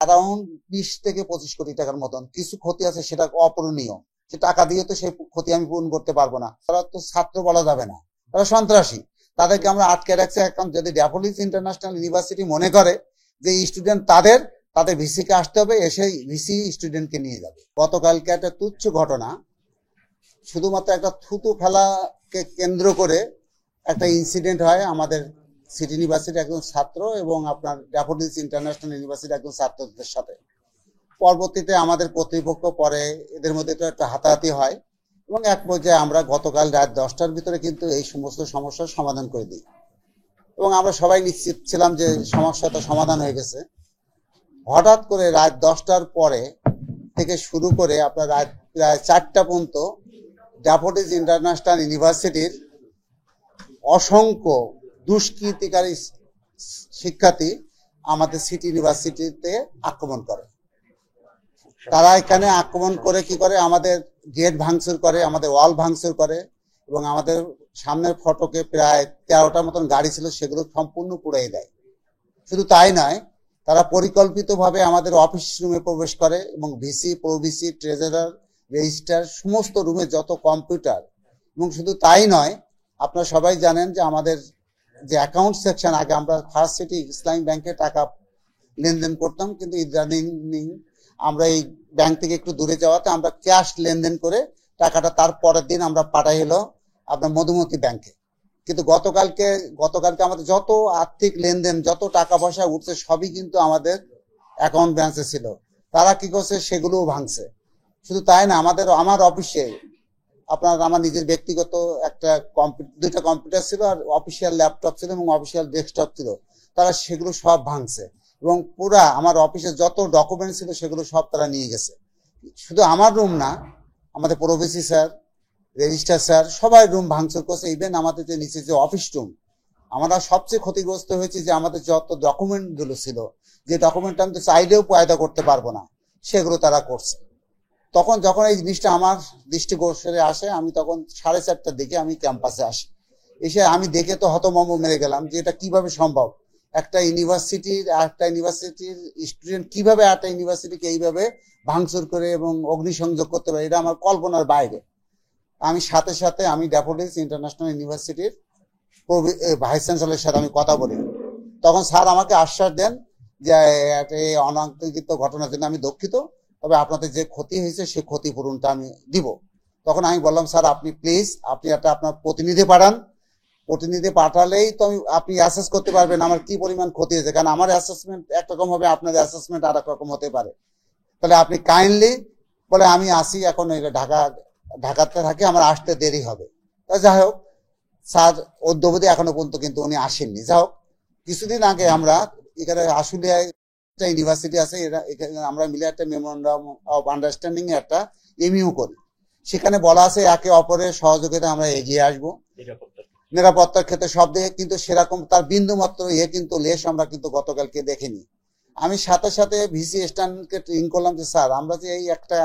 Around 20 থেকে 25 কোটি টাকার মতন। কিছু ক্ষতি আছে সেটা অপূরণীয়, সে টাকা দিয়ে তো সেই ক্ষতি আমি পূরণ করতে পারবো না। তারা তো ছাত্র বলা যাবে না, তারা সন্ত্রাসী, তাদেরকে আমরা আটকে রাখছি। এখন যদি ড্যাফোডিলস ইন্টারন্যাশনাল ইউনিভার্সিটি মনে করে যে স্টুডেন্ট তাদের ভিসি কে আসতে হবে, এসে ভিসি স্টুডেন্টকে নিয়ে যাবে। গতকালকে একটা তুচ্ছ ঘটনা, শুধুমাত্র একটা থুতু ফেলাকে কেন্দ্র করে একটা ইনসিডেন্ট হয় আমাদের সিটি ইউনিভার্সিটির একজন ছাত্র এবং আপনার ড্যাফোডিলস ইন্টারন্যাশনাল ইউনিভার্সিটির একজন ছাত্রদের সাথে। পরবর্তীতে আমাদের কর্তৃপক্ষ পরে এদের মধ্যে তো একটা হাতাহাতি হয় এবং এক পর্যায়ে আমরা গতকাল রাত 10টার ভিতরে কিন্তু এই সমস্ত সমস্যার সমাধান করে দিই এবং আমরা সবাই নিশ্চিত ছিলাম যে সমস্যাটা সমাধান হয়ে গেছে। হঠাৎ করে রাত 10টার পরে থেকে শুরু করে আপনার রাত প্রায় 4টা পর্যন্ত ড্যাফোডিলস ইন্টারন্যাশনাল ইউনিভার্সিটির অসংখ্য দুষ্কৃতিকারী শিক্ষার্থী আমাদের সিটি ইউনিভার্সিটিতে আক্রমণ করে। তারা এখানে আক্রমণ করে কি করে, আমাদের গেট ভাঙচুর করে, আমাদের ওয়াল ভাঙচুর করে এবং আমাদের সামনের ফটকে প্রায় 13টার মতন গাড়ি ছিল, সেগুলো সম্পূর্ণ পুড়িয়ে দেয়। শুধু তাই নয়, তারা পরিকল্পিতভাবে আমাদের অফিস রুমে প্রবেশ করে এবং ভিসি, প্রভিসি, ট্রেজারার, রেজিস্ট্রার সমস্ত রুমে যত কম্পিউটার, এবং শুধু তাই নয়, আপনারা সবাই জানেন যে আমাদের যে অ্যাকাউন্ট সেকশন, আগে আমরা ফার্স্ট সিটি ইসলামী ব্যাংকে টাকা লেনদেন করতাম, কিন্তু ইদানিং আমরা এই ব্যাংক থেকে একটু দূরে যাওয়াতে আমরা ক্যাশ লেনদেন করে টাকাটা তার পরের দিন আমরা পাঠাই হলো আপনার মধুমতি ব্যাংকে। কিন্তু গতকালকে আমাদের যত আর্থিক লেনদেন, যত টাকা পয়সা উঠছে সবই কিন্তু আমাদের অ্যাকাউন্ট ব্যালেন্সে ছিল। তারা কি করছে, সেগুলোও ভাঙছে। শুধু তাই না, আমার অফিসে আমার নিজের ব্যক্তিগত দুইটা কম্পিউটার ছিল আর অফিসিয়াল ল্যাপটপ ছিল এবং অফিসিয়াল ডেস্কটপ ছিল, তারা সেগুলো সব ভাঙছে এবং পুরা আমার অফিসে যত ডকুমেন্ট ছিল সেগুলো সব তারা নিয়ে গেছে। শুধু আমার রুম না, আমাদের প্রোভিসি স্যার, রেজিস্ট্রার স্যার, সবাই রুম ভাঙচুর করছে। ইভেন আমাদের যে নিচে যে অফিস রুম, আমরা সবচেয়ে ক্ষতিগ্রস্ত হয়েছি যে আমাদের যত ডকুমেন্ট গুলো ছিল, যে ডকুমেন্ট আমি তো চাইলেও পয়দা করতে পারবো না, সেগুলো তারা করছে। যখন এই জিনিসটা আমার দৃষ্টিগোচরে আসে, আমি তখন 4:30টার দিকে আমি ক্যাম্পাসে আসি। এসে আমি দেখে তো হতভম্ব মেরে গেলাম যে এটা কিভাবে সম্ভব। একটা ইউনিভার্সিটির স্টুডেন্ট কিভাবে একটা ইউনিভার্সিটিকে এইভাবে ভাঙচুর করে এবং অগ্নিসংযোগ করতে পারে, এটা আমার কল্পনার বাইরে। আমি সাথে সাথে আমি ড্যাফোডিলস ইন্টারন্যাশনাল ইউনিভার্সিটির ভাইস চ্যান্সেলরের সাথে আমি কথা বলি। তখন স্যার আমাকে আশ্বাস দেন যে এই অনাকাঙ্ক্ষিত ঘটনার জন্য আমি দুঃখিত, তবে আপনাদের যে ক্ষতি হয়েছে সেই ক্ষতিপূরণটা আমি দিব। তখন আমি বললাম, স্যার আপনি প্লিজ আপনার প্রতিনিধি পাঠান, প্রতিনিধি পাঠালেই তো আপনি অ্যাসেস করতে পারবেন আমার কি পরিমাণ ক্ষতি হয়েছে, কারণ আমার অ্যাসেসমেন্ট একরকম হবে, আপনাদের অ্যাসেসমেন্ট আর এক রকম হতে পারে। তাহলে আপনি কাইন্ডলি বলে আমি আসি, এখন ঢাকাতে থাকি, আমার আসতে দেরি হবে। যাই হোক, স্যার অদ্যাবধি এখনো পর্যন্ত কিন্তু উনি আসেননি। যাই হোক, কিছুদিন আগে আমরা এখানে আশুলিয়ায় একটা ইউনিভার্সিটি আছে, এখানে আমরা মিলে একটা মেমোরেন্ডাম অফ আন্ডারস্ট্যান্ডিং একটা এমইউ করি। সেখানে বলা আছে একে অপরের সহযোগিতা আমরা এগিয়ে আসবো নিরাপত্তার ক্ষেত্রে সব দিকে, কিন্তু সেরকম তার বিন্দু মাত্র কিন্তু লেশ আমরা কিন্তু গতকালকে দেখিনি। আমি সাথে সাথে ভিসি স্ট্যান্ডকে ট্রিং করলাম যে স্যার আমরা যে এই একটা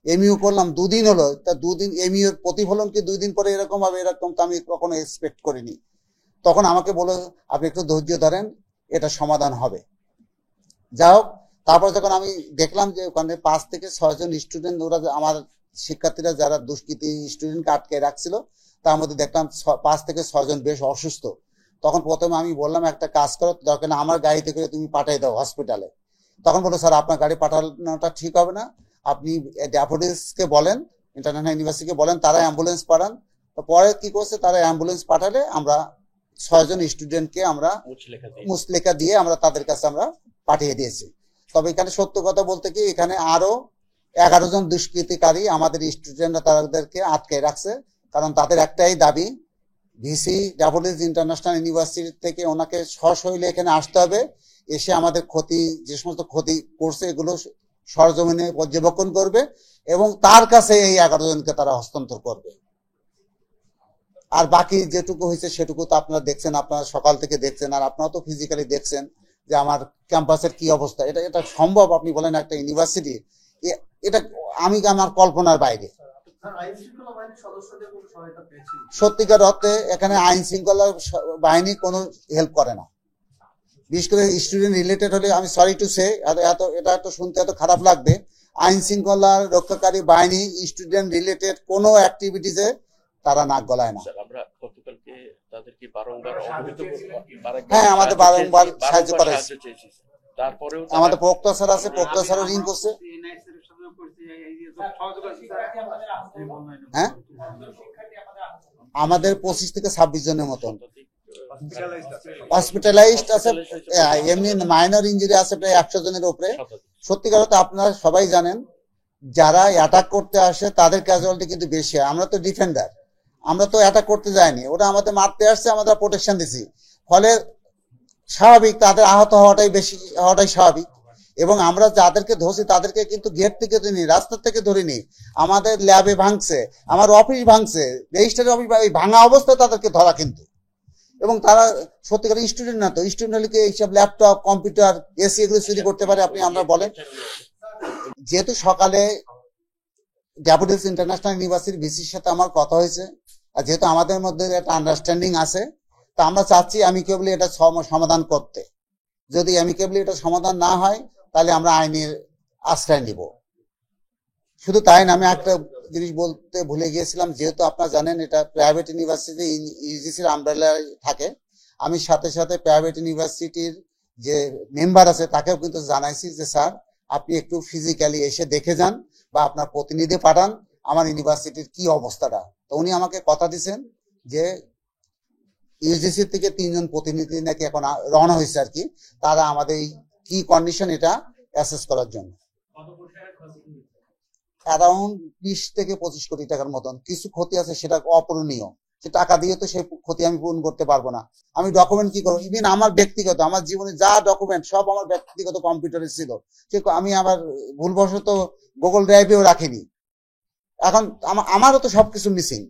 এমইউ করলাম 2 দিন হলো, তা 2 দিন এমইউ এর প্রতিফলন কি 2 দিন পরে এরকম হবে, এরকম তো আমি কখনো এক্সপেক্ট করিনি। তখন আমাকে বলে আপনি একটু ধৈর্য ধরেন, এটা সমাধান হবে। যাই হোক, তারপর যখন আমি দেখলাম যে ওখানে 5 থেকে 6 জন স্টুডেন্ট, ওরা আমার শিক্ষার্থীরা যারা দুষ্কৃতী স্টুডেন্টকে আটকে রাখছিল, তার মধ্যে দেখলাম 5 থেকে 6 জন বেশ অসুস্থ। তখন প্রথমে আমি বললাম একটা কাজ করো, দরকার না আমার গাড়িতে করে তুমি পাঠিয়ে দাও হসপিটালে। তখন বললো স্যার আপনার গাড়ি পাঠানোটা ঠিক হবে না, আপনি ড্যাফোডিলসকে বলেন, ইন্টারন্যাশনাল ইউনিভার্সিটিকে বলেন, তারা অ্যাম্বুলেন্স পাঠান। পরে কি করছে, তারা অ্যাম্বুলেন্স পাঠালে আমরা 6 জন স্টুডেন্টকে আমরা মুচলেখা দিয়ে আমরা তাদের কাছে আমরা পাঠিয়ে দিয়েছি। তবে এখানে সত্য কথা বলতে কি, এখানে আরো 11 জন দুষ্কৃতিকারী আমাদের স্টুডেন্টরা তাদেরকে আটকে রাখছে, কারণ তাদের একটাই দাবি, ভিসি ড্যাফোডিলস ইন্টারন্যাশনাল ইউনিভার্সিটি থেকে ওনাকে সশরীরে এখানে আসতে হবে, এসে আমাদের যে সমস্ত ক্ষতি করছে এগুলো সরজমিনে পর্যবেক্ষণ করবে এবং তার কাছে এই 11 জনকে তারা হস্তান্তর করবে। আর বাকি যেটুকু হয়েছে সেটুকু তো আপনারা দেখছেন, আপনারা সকাল থেকে দেখছেন, আর আপনারা তো ফিজিক্যালি দেখছেন যে আমার ক্যাম্পাসের কি অবস্থা। এটা সম্ভব আপনি বলেন একটা ইউনিভার্সিটি, এটা আমার কল্পনার বাইরে। সত্যিকার অর্থে এখানে আইন শৃঙ্খলা বাহিনী কোনো হেল্প করে না। বিশেষ করে স্টুডেন্ট রিলেটেড হলে আমি সরি টু সে, এটা এত শুনতে এত খারাপ লাগবে, আইন শৃঙ্খলা রক্ষাকারী বাহিনী স্টুডেন্ট রিলেটেড কোনো অ্যাক্টিভিটিসে তারা নাক গলায় না। হ্যাঁ, আমাদের বারংবার সাহায্য করেছে। আমাদের প্রক্তা স্যার আছে, প্রক্তা স্যারও রিং করছে। হ্যাঁ, আমাদের 25 থেকে 26 জনের মতন হসপিটালাইজড আছে, এমনি মাইনর ইঞ্জুরি আছে প্রায় 100 জনের উপরে। সত্যিকার তো আপনারা সবাই জানেন, যারা অ্যাটাক করতে আসে তাদের ক্যাজুয়ালিটি কিন্তু বেশি হয়। আমরা তো ডিফেন্ডার, আমরা তো অ্যাটাক করতে যাইনি, ওরা আমাদের মারতে আসছে, আমরা প্রোটেকশন দিছি, ফলে স্বাভাবিক তাদের আহত হওয়াটাই স্বাভাবিক। এবং আমরা যাদেরকে ধরছি তাদেরকে কিন্তু গেট থেকে ধরিনি, রাস্তা থেকে ধরিনি, আমাদের ল্যাবে ভাঙছে, আমার অফিস ভাঙছে, রেজিস্ট্রারি অফিস ভাঙা অবস্থায় তাদেরকে ধরা কিন্তু। এবং তারা সত্যিকার স্টুডেন্ট না, তো স্টুডেন্ট হলে কি এইসব ল্যাপটপ কম্পিউটার এসি এগুলো চুরি করতে পারে আমরা বলেন। যেহেতু সকালে ড্যাফোডিলস ইন্টারন্যাশনাল ইউনিভার্সিটির ভিসির সাথে আমার কথা হয়েছে, আর যেহেতু আমাদের মধ্যে একটা আন্ডারস্ট্যান্ডিং আছে, তা আমরা চাচ্ছি অ্যামিকেবলি এটা সমাধান করতে। যদি অ্যামিকেবলি এটা সমাধান না হয় তাহলে আমরা আইনের আশ্রয় নিব। শুধু তাই না, আমি একটা জিনিস বলতে ভুলে গিয়েছিলাম, যেহেতু আপনারা জানেন এটা প্রাইভেট ইউনিভার্সিটি ইউজিসির আমব্রেলায় থাকে, আমি সাথে সাথে প্রাইভেট ইউনিভার্সিটির যে মেম্বার আছে তাকেও কিন্তু জানাইছি যে স্যার আপনি একটু ফিজিক্যালি এসে দেখে যান বা আপনার প্রতিনিধি পাঠান আমার ইউনিভার্সিটির কি অবস্থাটা। তো উনি আমাকে কথা দিচ্ছেন যে ইউজিসি থেকে 3 জন প্রতিনিধি নাকি এখন রওনা হয়েছে আর কি, তারা আমাদের কি কন্ডিশন এটা অ্যাসেস করার জন্য। অ্যারাউন্ড 20 থেকে 25 কোটি টাকার মতন কিছু ক্ষতি আছে, সেটা অপূরণীয়। সে টাকা দিয়ে তো সেই ক্ষতি আমি পূরণ করতে পারবো না। আমি ডকুমেন্ট কি করবো, ইভেন আমার ব্যক্তিগত, আমার জীবনে যা ডকুমেন্ট সব আমার ব্যক্তিগত কম্পিউটারে ছিল, সে আমি আবার ভুলবশত গুগল ড্রাইভেও রাখিনি। এখন আমারও তো সবকিছু মিসিং।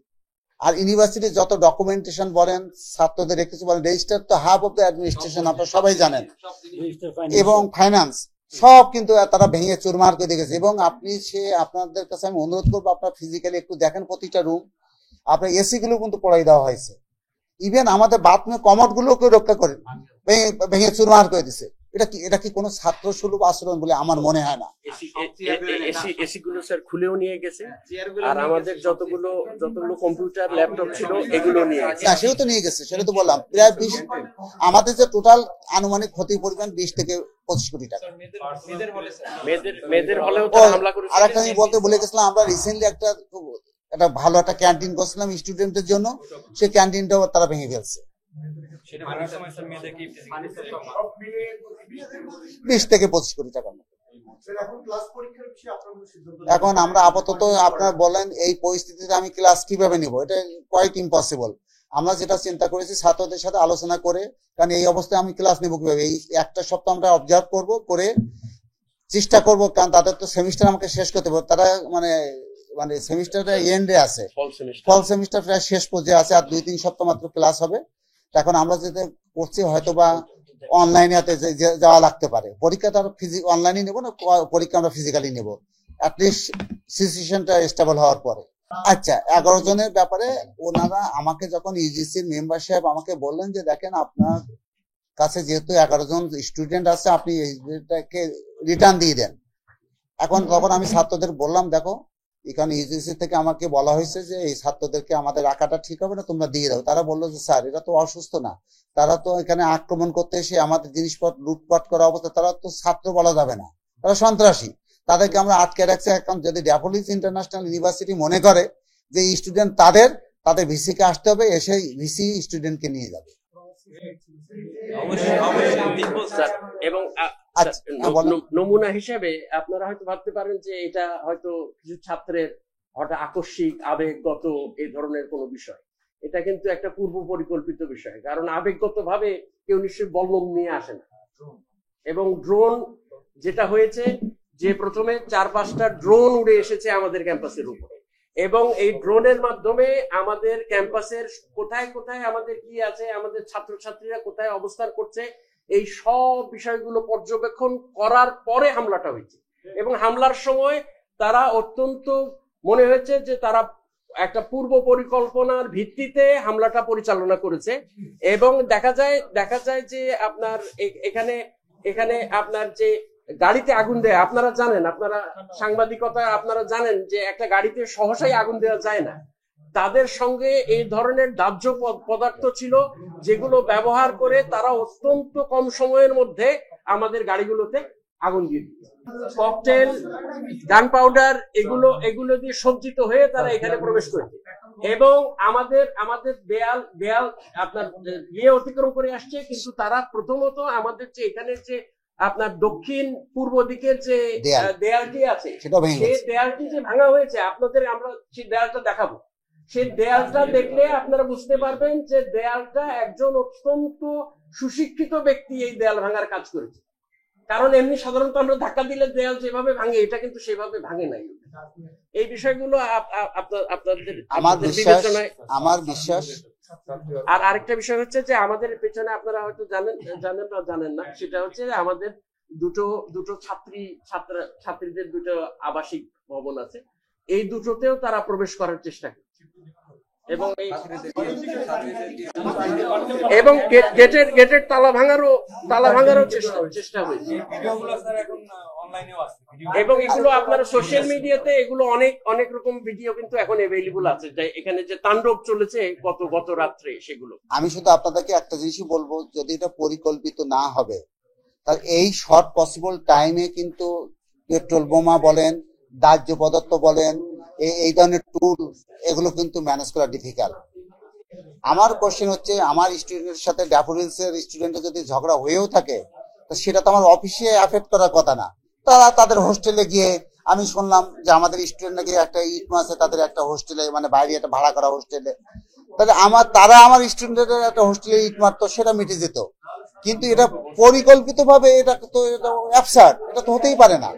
আর ইউনিভার্সিটির যত ডকুমেন্টেশন বলেন, ছাত্রদের কিছু বলেন, রেজিস্টার তো হাব অফ দ্য অ্যাডমিনিস্ট্রেশন, আপনারা সবাই জানেন, এবং ফাইন্যান্স সব কিন্তু তারা ভেঙে চুরমার করে গেছে। এবং আপনাদের কাছে আমি অনুরোধ করবো, আপনারা ফিজিক্যালি একটু দেখেন প্রতিটা রুম, আপনার এসি গুলো কিন্তু পড়াই দেওয়া হয়েছে, ইভেন আমাদের বাথরুমের কমোড গুলোকে রক্ষা করে ভেঙে চুরমার করে দিছে। এটা কি কোনো ছাত্র সুলভ আচরণ বলে আমার মনে হয় না। এসি গুলো স্যার খুলেও নিয়ে গেছে, আর আমাদের যতগুলো কম্পিউটার ল্যাপটপ ছিল এগুলো নিয়ে গেছে। না, সেও তো নিয়ে গেছে, সেটা তো বললাম প্রায় 20, আমাদের যে টোটাল আনুমানিক ক্ষতির পরিমাণ 20 থেকে 25 কোটি টাকা। মেয়েদের হলেও তারা হামলা করেছে। আরেকটা আমি বলতে ভুলে গেছিলাম, আমরা রিসেন্টলি একটা ভালো একটা ক্যান্টিন করছিলাম স্টুডেন্টদের জন্য, সেই ক্যান্টিনটাও তারা ভেঙে ফেলছে। 20 থেকে 25 কোটি টাকার মতো। এখন আমরা আপাতত আপনারা বলেন এই পরিস্থিতিতে আমি ক্লাস কিভাবে নিব, এটা কোয়াইট ইম্পসিবল। আমরা যেটা চিন্তা করেছি ছাত্রদের সাথে আলোচনা করে, কারণ এই অবস্থায় আমি ক্লাস নেব কিভাবে, এই একটা সপ্তাহ আমরা অবজার্ভ করে চেষ্টা করব, কারণ তাদের তো সেমিস্টার আমাকে শেষ করতে হবে। তারা মানে সেমিস্টারের এন্ডে আছে, ফল সেমিস্টার প্রায় শেষ পর্যায়ে আছে, আর 2-3 সপ্তাহ মাত্র ক্লাস হবে। এখন আমরা যেটা করছি হয়তো বা অনলাইনে যাওয়া লাগতে পারে, পরীক্ষা তো অনলাইনে নেবো না, পরীক্ষা আমরা ফিজিক্যালি নেবো, অ্যাটলিস্ট সিচুয়েশনটা স্টেবল হওয়ার পরে। আচ্ছা, 11 জনের ব্যাপারে ওনারা আমাকে যখন ইউজিসির মেম্বার সাহেব আমাকে বললেন যে দেখেন আপনার কাছে যেহেতু 11 জন স্টুডেন্ট আছে, আপনি এইটাকে রিটার্ন দিয়ে দেন। এখন তখন আমি ছাত্রদের বললাম দেখো এখানে ইউজিসি থেকে আমাকে বলা হয়েছে যে এই ছাত্রদেরকে আমাদের রাখাটা ঠিক হবে না, তোমরা দিয়ে দাও। তারা বললো যে স্যার এরা তো অসুস্থ না, তারা তো এখানে আক্রমণ করতে এসে আমাদের জিনিসপত্র লুটপাট করা অবস্থা, তারা তো ছাত্র বলা যাবে না, তারা সন্ত্রাসী, তাদেরকে আমরা আটকে রাখছি। এখন যদি ড্যাফোডিলস ইন্টারন্যাশনাল ইউনিভার্সিটি মনে করে যে স্টুডেন্ট তাদের ভিসিকে আসতে হবে, এসে ভিসি স্টুডেন্টকে নিয়ে যাবে। এবং নমুনা হিসেবে আপনারা হয়তো ভাবতে পারেন যে এটা হয়তো কিছু ছাত্রের হঠাৎ আকস্মিক আবেগগত এই ধরনের কোনো বিষয়, এটা কিন্তু একটা পূর্ব পরিকল্পিত বিষয়। কারণ আবেগগত ভাবে কেউ নিশ্চয়ই বল্লম নিয়ে আসে না। এবং ড্রোন যেটা হয়েছে যে প্রথমে 4-5টা ড্রোন উড়ে এসেছে আমাদের ক্যাম্পাসের উপরে, এবং এই ড্রোনের মাধ্যমে আমাদের ক্যাম্পাসের কোথায় কোথায় আমাদের কি আছে, আমাদের ছাত্রছাত্রীরা কোথায় অবস্থান করছে, এই সব বিষয়গুলো পর্যবেক্ষণ করার পরে হামলাটা হয়েছে। এবং হামলার সময় তারা অত্যন্ত মনে হয়েছে যে তারা একটা পূর্ব পরিকল্পনার ভিত্তিতে হামলাটা পরিচালনা করেছে। এবং দেখা যায় যে আপনার এখানে আপনার যে গাড়িতে আগুন দেয়া, আপনারা জানেন, আপনারা সাংবাদিকতা আপনারা জানেন যে একটা গাড়িতে সহসাই আগুন দেওয়া যায় না। তাদের সঙ্গে এই ধরনের দাহ্য পদার্থ ছিল যেগুলো ব্যবহার করে তারা অত্যন্ত কম সময়ের মধ্যে আমাদের গাড়িগুলোতে আগুন দিয়ে দিত। ককটেল, গান পাউডার এগুলো দিয়ে সজ্জিত হয়ে তারা এখানে প্রবেশ করেছে এবং আমাদের দেয়াল আপনার অতিক্রম করে আসছে। কিন্তু তারা প্রথমত আমাদের যে এখানে যে আপনার দক্ষিণ পূর্ব দিকের যে দেয়ালটি আছে সেই দেয়ালটি যে ভাঙা হয়েছে, আপনাদের আমরা সেই দেয়ালটা দেখাবো। সেই দেয়ালটা দেখলে আপনারা বুঝতে পারবেন যে দেয়ালটা একজন অত্যন্ত সুশিক্ষিত ব্যক্তি এই দেয়াল ভাঙার কাজ করেছে। কারণ এমনি সাধারণত আমরা ধাক্কা দিলে দেয়াল যেভাবে ভাঙে, এটা কিন্তু সেভাবে ভাঙে নাই। এই বিষয়গুলো আপনাদের আমার বিশ্বাস। আর আরেকটা বিষয় হচ্ছে যে আমাদের পেছনে আপনারা হয়তো জানেন না, সেটা হচ্ছে আমাদের দুটো ছাত্রীদের দুটো আবাসিক ভবন আছে। এই দুটোতেও তারা প্রবেশ করার চেষ্টা করছে এবং গেটের তালা ভাঙারও চেষ্টা হয়েছে। এবং এগুলো আপনারা সোশ্যাল মিডিয়াতে এগুলো অনেক রকম ভিডিও কিন্তু এখন অ্যাভেলেবল আছে, যে এখানে যে তাণ্ডব চলেছে গত রাত্রে সেগুলো। আমি শুধু আপনাদেরকে একটা জিনিসই বলবো, যদি এটা পরিকল্পিত না হবে তাহলে এই শর্ট পসিবল টাইমে কিন্তু পেট্রোল বোমা বলেন, দাহ্য পদার্থ বলেন, এই ধরনের টুল এগুলো কিন্তু ম্যানেজ করা ডিফিকাল্ট। আমার কোশ্চেন হচ্ছে, আমার স্টুডেন্টের সাথে ড্যাফোডিলস এর স্টুডেন্টের যদি ঝগড়া হয়েও থাকে তো সেটা তো আমার অফিসে এফেক্ট করার কথা না। তারা তাদের হোস্টেলে গিয়ে, আমি শুনলাম যে আমাদের স্টুডেন্ট নাকি একটা ইটমা আছে তাদের একটা হোস্টেলে, মানে বাইরে একটা ভাড়া করা হোস্টেলে, তাহলে তারা আমার স্টুডেন্টের একটা হোস্টেলে ইট মারতো, সেটা মিটে যেত। কিন্তু এটা পরিকল্পিত ভাবে এটা তো অ্যাবসার্ড, এটা তো হতেই পারে না।